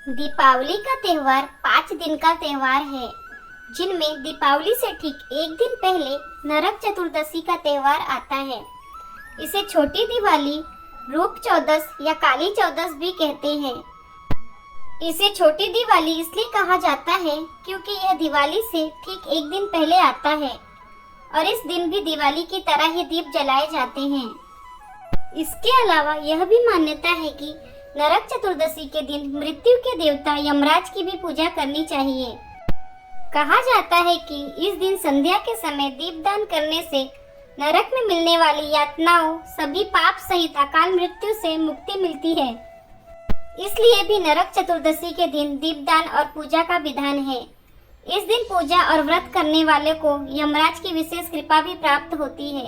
दीपावली का त्योहार 5 दिन का त्योहार है, जिनमें दीपावली से ठीक एक दिन पहले नरक चतुर्दशी का त्योहार आता है। इसे छोटी दिवाली, रूप चौदस या काली चौदस भी कहते हैं। इसे छोटी दिवाली इसलिए कहा जाता है क्योंकि यह दिवाली से ठीक एक दिन पहले आता है और इस दिन भी दिवाली की तरह ही दीप जलाए जाते हैं। इसके अलावा यह भी मान्यता है कि नरक चतुर्दशी के दिन मृत्यु के देवता यमराज की भी पूजा करनी चाहिए। कहा जाता है कि इस दिन संध्या के समय दीपदान करने से नरक में मिलने वाली यातनाओं, सभी पाप सहित अकाल मृत्यु से मुक्ति मिलती है। इसलिए भी नरक चतुर्दशी के दिन दीपदान और पूजा का विधान है। इस दिन पूजा और व्रत करने वाले को यमराज की विशेष कृपा भी प्राप्त होती है।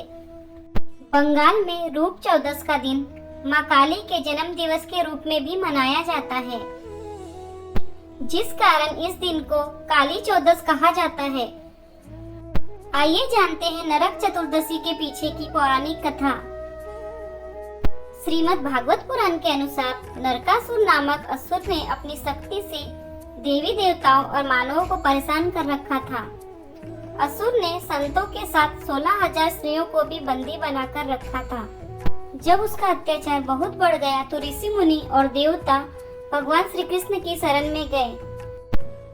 बंगाल में रूप चौदस का दिन माँ काली के जन्म दिवस के रूप में भी मनाया जाता है, जिस कारण इस दिन को काली चौदस कहा जाता है। आइए जानते हैं नरक चतुर्दशी के पीछे की पौराणिक कथा। श्रीमद् भागवत पुराण के अनुसार नरकासुर नामक असुर ने अपनी शक्ति से देवी देवताओं और मानवों को परेशान कर रखा था। असुर ने संतों के साथ 16,000 स्त्रियों को भी बंदी बनाकर रखा था। जब उसका अत्याचार बहुत बढ़ गया तो ऋषि मुनि और देवता भगवान श्री कृष्ण की शरण में गए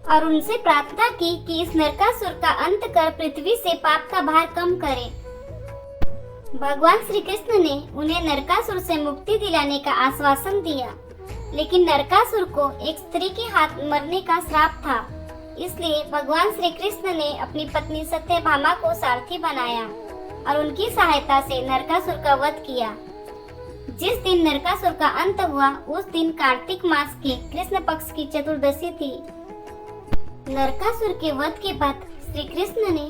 और उनसे प्रार्थना की कि इस नरकासुर का अंत कर पृथ्वी से पाप का भार कम करे। भगवान श्री कृष्ण ने उन्हें नरकासुर से मुक्ति दिलाने का आश्वासन दिया, लेकिन नरकासुर को एक स्त्री के हाथ मरने का श्राप था। इसलिए भगवान श्री कृष्ण ने अपनी पत्नी सत्यभामा को सारथी बनाया और उनकी सहायता से नरकासुर का वध किया। जिस दिन नरकासुर का अंत हुआ उस दिन कार्तिक मास के कृष्ण पक्ष की चतुर्दशी थी। नरकासुर के वध के बाद श्री कृष्ण ने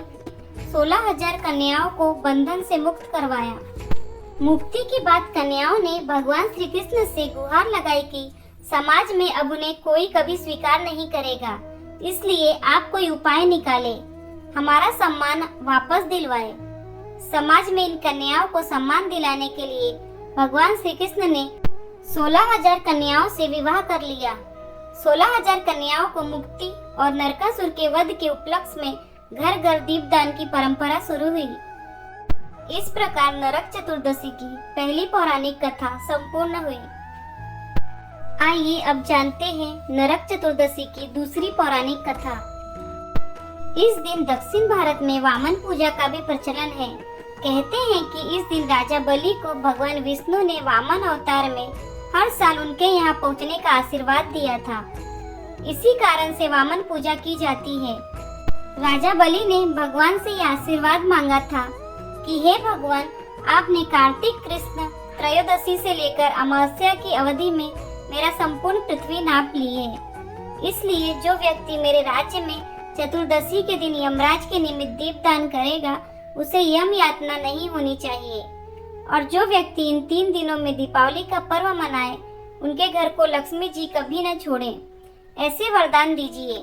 16,000 कन्याओं को बंधन से मुक्त करवाया। मुक्ति के बाद कन्याओं ने भगवान श्री कृष्ण से गुहार लगाई कि समाज में अब उन्हें कोई कभी स्वीकार नहीं करेगा, इसलिए आप कोई उपाय निकाले, हमारा सम्मान वापस दिलवाए। समाज में इन कन्याओं को सम्मान दिलाने के लिए भगवान श्री कृष्ण ने 16,000 कन्याओं से विवाह कर लिया। 16,000 कन्याओं को मुक्ति और नरकासुर के वध के उपलक्ष्य में घर घर दीपदान की परंपरा शुरू हुई। इस प्रकार नरक चतुर्दशी की पहली पौराणिक कथा संपूर्ण हुई। आइए अब जानते हैं नरक चतुर्दशी की दूसरी पौराणिक कथा। इस दिन दक्षिण भारत में वामन पूजा का भी प्रचलन है। कहते हैं कि इस दिन राजा बलि को भगवान विष्णु ने वामन अवतार में हर साल उनके यहाँ पहुँचने का आशीर्वाद दिया था। इसी कारण से वामन पूजा की जाती है। राजा बलि ने भगवान से यह आशीर्वाद मांगा था कि हे भगवान, आपने कार्तिक कृष्ण त्रयोदशी से लेकर अमावस्या की अवधि में मेरा संपूर्ण पृथ्वी नाप ली है। इसलिए जो व्यक्ति मेरे राज्य में चतुर्दशी के दिन यमराज के निमित्त दीपदान करेगा उसे यम यातना नहीं होनी चाहिए, और जो व्यक्ति इन 3 दिनों में दीपावली का पर्व मनाए उनके घर को लक्ष्मी जी कभी न छोड़े, ऐसे वरदान दीजिए।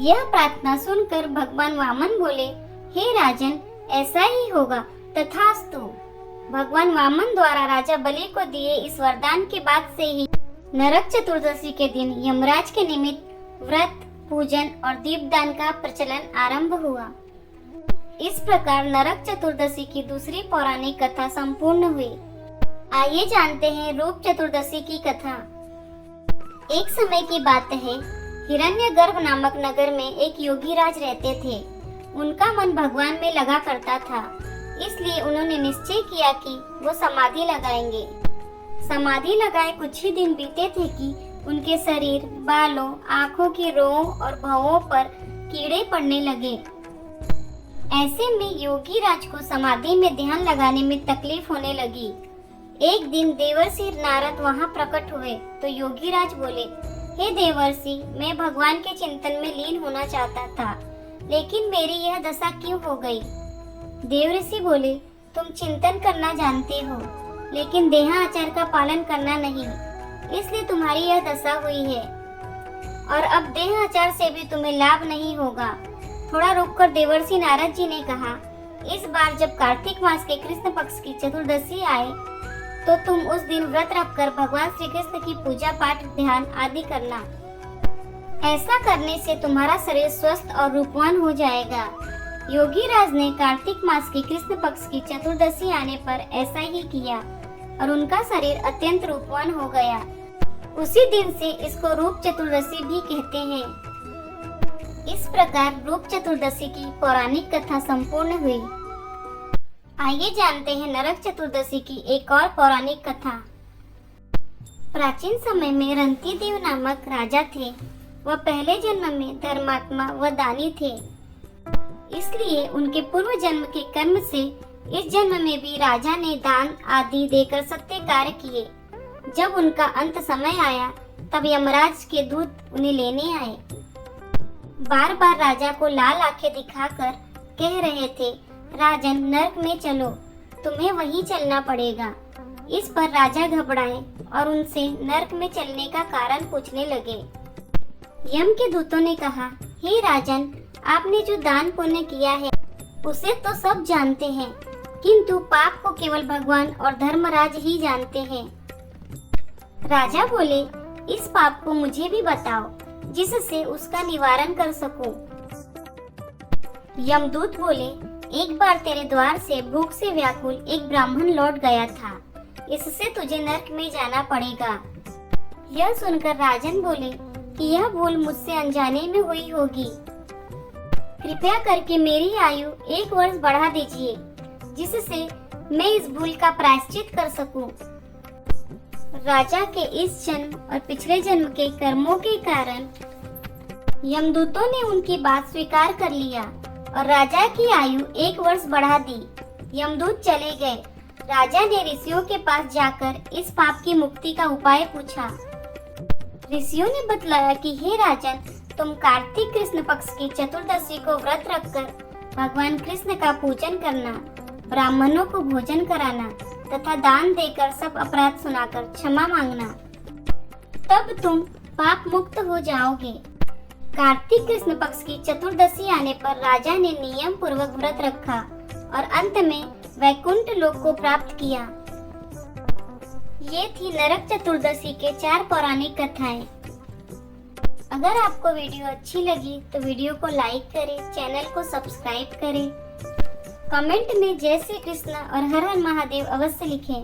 यह प्रार्थना सुनकर भगवान वामन बोले, हे राजन, ऐसा ही होगा, तथास्तु। भगवान वामन द्वारा राजा बलि को दिए इस वरदान के बाद से ही नरक चतुर्दशी के दिन यमराज के निमित्त व्रत, पूजन और दीपदान का प्रचलन आरंभ हुआ। इस प्रकार नरक चतुर्दशी की दूसरी पौराणिक कथा संपूर्ण हुई। आइए जानते हैं रूप चतुर्दशी की कथा। एक समय की बात है, हिरण्यगर्भ नामक नगर में एक योगी राज रहते थे। उनका मन भगवान में लगा करता था, इसलिए उन्होंने निश्चय किया कि वो समाधि लगाएंगे। समाधि लगाए कुछ ही दिन बीते थे कि उनके शरीर, बालों, आँखों की रों और भवों पर कीड़े पड़ने लगे। ऐसे में योगी राज को समाधि में ध्यान लगाने में तकलीफ होने लगी। एक दिन देवर्षि नारद वहां प्रकट हुए तो योगी राज बोले, हे देवर्षि, मैं भगवान के चिंतन में लीन होना चाहता था, लेकिन मेरी यह दशा क्यों हो गई? देवर्षि बोले, तुम चिंतन करना जानते हो, लेकिन देहाचार का पालन करना नहीं, इसलिए तुम्हारी यह दशा हुई है, और अब देहाचार से भी तुम्हें लाभ नहीं होगा। थोड़ा रुककर देवर्षि नारद जी ने कहा, इस बार जब कार्तिक मास के कृष्ण पक्ष की चतुर्दशी आए तो तुम उस दिन व्रत रखकर भगवान श्री कृष्ण की पूजा पाठ ध्यान आदि करना। ऐसा करने से तुम्हारा शरीर स्वस्थ और रूपवान हो जाएगा। योगी राज ने कार्तिक मास की कृष्ण पक्ष की चतुर्दशी आने पर ऐसा ही किया और उनका शरीर अत्यंत रूपवान हो गया। उसी दिन से इसको रूप चतुर्दशी भी कहते हैं। इस प्रकार रूप चतुर्दशी की पौराणिक कथा संपूर्ण हुई। आइए जानते हैं नरक चतुर्दशी की एक और पौराणिक कथा। प्राचीन समय में रंतिदेव नामक राजा थे। वह पहले जन्म में धर्मात्मा व दानी थे, इसलिए उनके पूर्व जन्म के कर्म से इस जन्म में भी राजा ने दान आदि देकर सत्य कार्य किए। जब उनका अंत समय आया तब यमराज के दूत उन्हें लेने आए। बार बार राजा को लाल आंखें दिखाकर कह रहे थे, राजन नरक में चलो, तुम्हें वहीं चलना पड़ेगा। इस पर राजा घबराए और उनसे नरक में चलने का कारण पूछने लगे। यम के दूतों ने कहा, हे राजन, आपने जो दान पुण्य किया है उसे तो सब जानते हैं, किंतु पाप को केवल भगवान और धर्मराज ही जानते हैं। राजा बोले, इस पाप को मुझे भी बताओ जिससे उसका निवारण कर सकूं। यमदूत बोले, एक बार तेरे द्वार से भूख से व्याकुल एक ब्राह्मण लौट गया था, इससे तुझे नरक में जाना पड़ेगा। यह सुनकर राजन बोले कि यह भूल मुझसे अनजाने में हुई होगी। कृपया करके मेरी आयु 1 वर्ष बढ़ा दीजिए, जिससे मैं इस भूल का प्रायश्चित कर सकूं। राजा के इस जन्म और पिछले जन्म के कर्मों के कारण यमदूतों ने उनकी बात स्वीकार कर लिया और राजा की आयु 1 वर्ष बढ़ा दी। यमदूत चले गए। राजा ने ऋषियों के पास जाकर इस पाप की मुक्ति का उपाय पूछा। ऋषियों ने बतलाया कि हे राजन, तुम कार्तिक कृष्ण पक्ष की चतुर्दशी को व्रत रखकर भगवान कृष्ण का पूजन करना, ब्राह्मणों को भोजन कराना तथा दान देकर सब अपराध सुनाकर क्षमा मांगना, तब तुम पाप मुक्त हो जाओगे। कार्तिक कृष्ण पक्ष की चतुर्दशी आने पर राजा ने नियम पूर्वक व्रत रखा और अंत में वैकुंठ लोक को प्राप्त किया। ये थी नरक चतुर्दशी के 4 पौराणिक कथाएं। अगर आपको वीडियो अच्छी लगी तो वीडियो को लाइक करें, चैनल को सब्सक्राइब करें, कमेंट में जय श्री कृष्ण और हर हर महादेव अवश्य लिखें।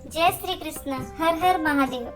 जय श्री कृष्ण, हर हर महादेव।